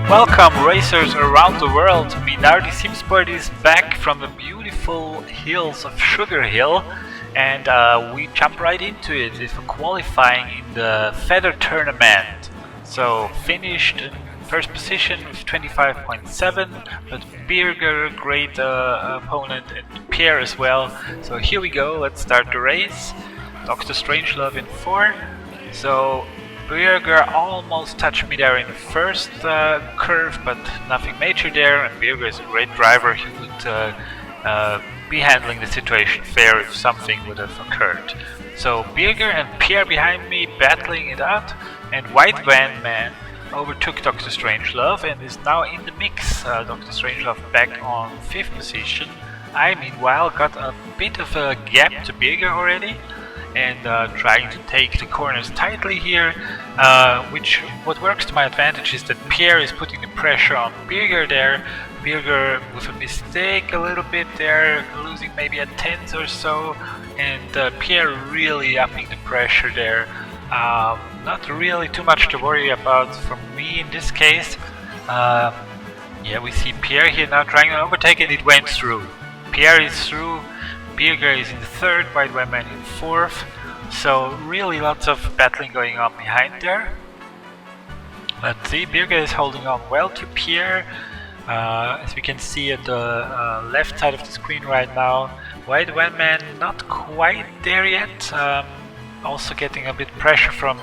Welcome racers around the world. Minardi Simsport is back from the beautiful hills of SUGARHILL, and we jump right into it with qualifying in the feather tournament. So finished in first position with 25.7, but Birger, great opponent, and Pierre as well. So here we go, let's start the race. Dr. Strangelove in 4. So Birger almost touched me there in the first curve, but nothing major there, and Birger is a great driver. He would be handling the situation fair if something would have occurred. So Birger and Pierre behind me battling it out, and White Van Man overtook Dr. Strangelove and is now in the mix. Dr. Strangelove back on 5th position. I meanwhile got a bit of a gap to Birger already, and trying to take the corners tightly here, what works to my advantage is that Pierre is putting the pressure on Birger there. Birger with a mistake a little bit there, losing maybe a tenth or so, and Pierre really upping the pressure there. Not really too much to worry about for me in this case. Yeah, we see Pierre here now trying to overtake, and it went through. Pierre is through. Birger is in the 3rd, White Van Man in 4th, so really lots of battling going on behind there. Let's see, Birger is holding on well to Pierre, as we can see at the left side of the screen right now. White Van Man not quite there yet, also getting a bit pressure from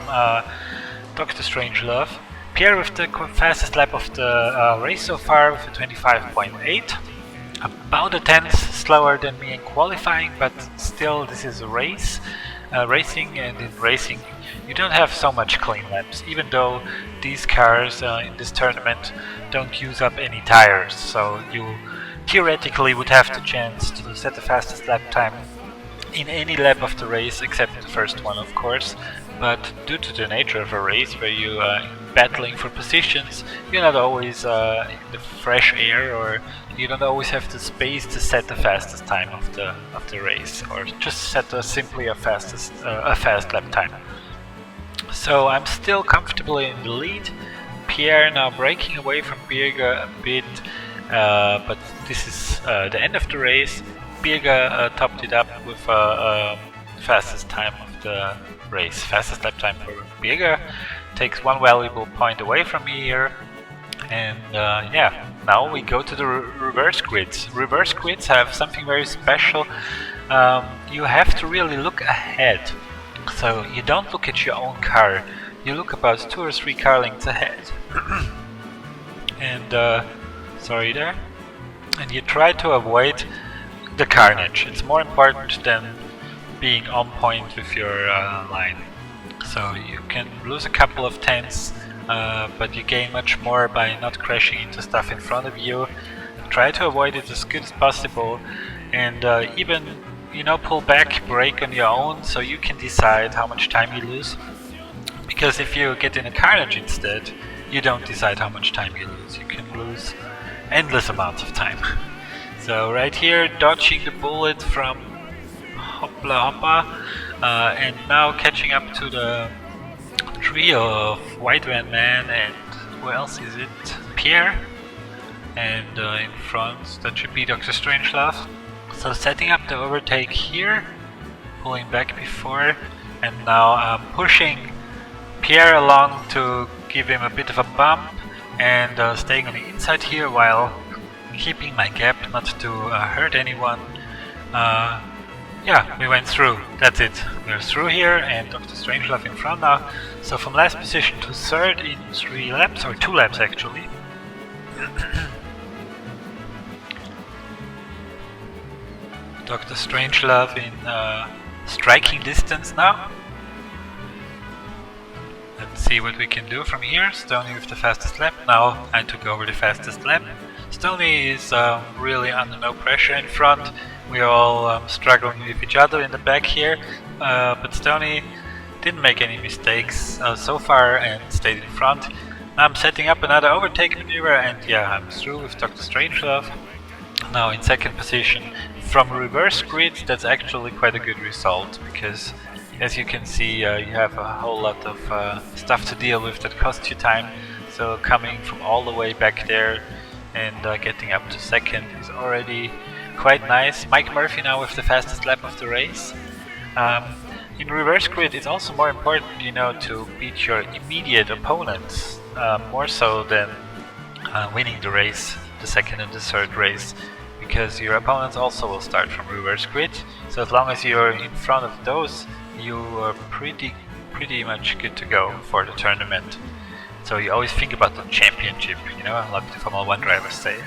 Dr. Strangelove. Pierre with the fastest lap of the race so far with a 25.8. About a tenth slower than me in qualifying, but still this is a race, racing, and in racing you don't have so much clean laps, even though these cars in this tournament don't use up any tires, so you theoretically would have the chance to set the fastest lap time in any lap of the race except the first one, of course. But due to the nature of a race where you are battling for positions, you're not always in the fresh air, or you don't always have the space to set the fastest time of the race, or just set simply a fast lap time. So I'm still comfortably in the lead. Pierre now breaking away from Birger a bit, but this is the end of the race. Birger topped it up with fastest time of the race. Fastest lap time for Birger, takes one valuable point away from me here. And yeah, now we go to the reverse grids. Reverse grids have something very special. You have to really look ahead. So you don't look at your own car, you look about 2 or 3 car lengths ahead. And sorry there. And you try to avoid the carnage. It's more important than being on point with your line. So you can lose a couple of tenths, but you gain much more by not crashing into stuff in front of you. Try to avoid it as good as possible, and even, you know, pull back, brake on your own, so you can decide how much time you lose. Because if you get in a carnage instead, you don't decide how much time you lose. You can lose endless amounts of time. So right here, dodging the bullet from Hopla Hoppa, and now catching up to the trio of White Van Man and who else is it? Pierre, and in front that should be Dr. Strangelove. So setting up the overtake here, pulling back before, and now pushing Pierre along to give him a bit of a bump, and staying on the inside here while keeping my gap not to hurt anyone. Yeah, we went through, that's it. We're through here, and Dr. Strangelove in front now. So from last position to 3rd in 3 laps, or 2 laps actually. Dr. Strangelove in striking distance now. Let's see what we can do from here. Stoney with the fastest lap. Now I took over the fastest lap. Stoney is really under no pressure in front. We are all struggling with each other in the back here, but Stoney didn't make any mistakes so far and stayed in front. Now I'm setting up another overtake maneuver, and yeah, I'm through with Dr. Strangelove. Now in 2nd position. From reverse grids, that's actually quite a good result, because As you can see, you have a whole lot of stuff to deal with that costs you time. So coming from all the way back there and getting up to second is already quite nice. Mike Murphy now with the fastest lap of the race. In reverse grid, it's also more important, you know, to beat your immediate opponents, more so than winning the race, the second and the third race, because your opponents also will start from reverse grid. So as long as you're in front of those, you are pretty much good to go for the tournament. So you always think about the championship, you know, like the Formula 1 drivers say.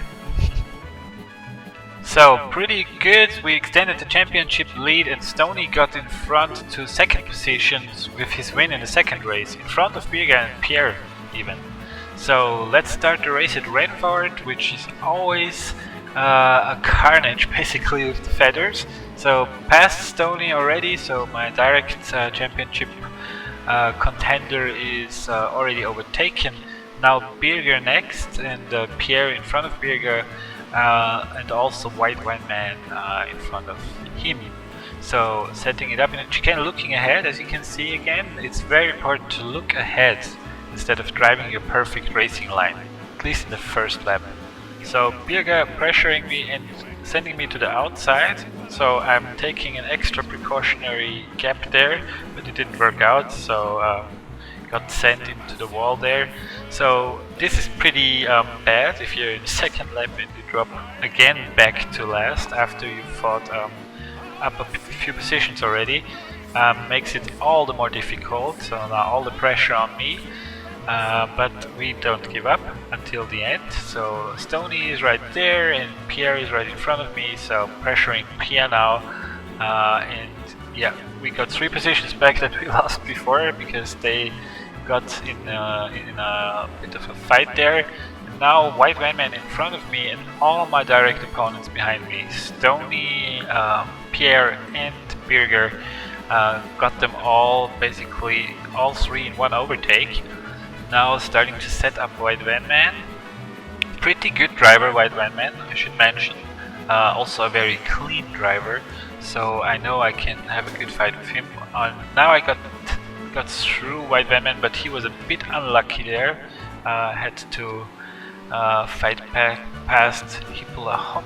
So pretty good, we extended the championship lead and Stoney got in front to second positions with his win in the second race, in front of Birger and Pierre even. So let's start the race at RENNVOORT, which is always a carnage basically with the feathers. So past Stoney already, so my direct championship contender is already overtaken. Now Birger next and Pierre in front of Birger. And also White Wine Man in front of him. So setting it up in a chicane, looking ahead, as you can see again, it's very important to look ahead instead of driving your perfect racing line, at least in the first lap. So Birger pressuring me and sending me to the outside, so I'm taking an extra precautionary gap there, but it didn't work out, so got sent into the wall there. So this is pretty bad if you're in the second lap and you drop again back to last after you fought up a few positions already. Makes it all the more difficult, so now all the pressure on me, but we don't give up until the end. So Stoney is right there and Pierre is right in front of me, so pressuring Pierre now, and yeah, we got 3 positions back that we lost before because they got in a bit of a fight there. And now White Van Man in front of me and all my direct opponents behind me, Stoney, Pierre and Birger, got them all, basically all 3 in one overtake. Now starting to set up White Van Man. Pretty good driver, White Van Man, I should mention. Also a very clean driver, so I know I can have a good fight with him. Now I got through White Van Man, but he was a bit unlucky there. Had to fight past Hippula Hop.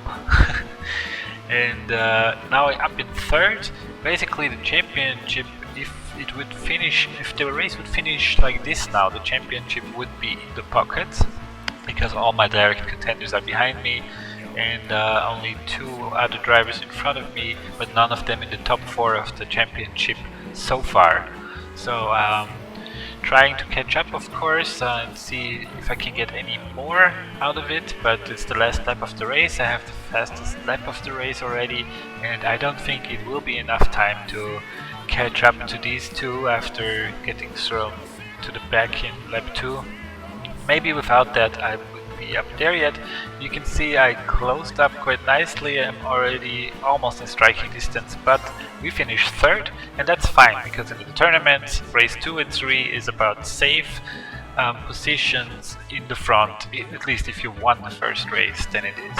And now I'm up in third. Basically the championship, if the race would finish like this now, the championship would be in the pocket, because all my direct contenders are behind me and only 2 other drivers in front of me, but none of them in the top 4 of the championship so far. So trying to catch up, of course, and see if I can get any more out of it, but it's the last lap of the race. I have the fastest lap of the race already, and I don't think it will be enough time to catch up to these 2 after getting thrown to the back in lap 2. Maybe without that I wouldn't be up there yet. You can see I closed up quite nicely. I'm already almost in striking distance, but we finished third, and that's fine, because in the tournament, race 2 and 3 is about safe positions in the front. At least if you won the first race, then it is.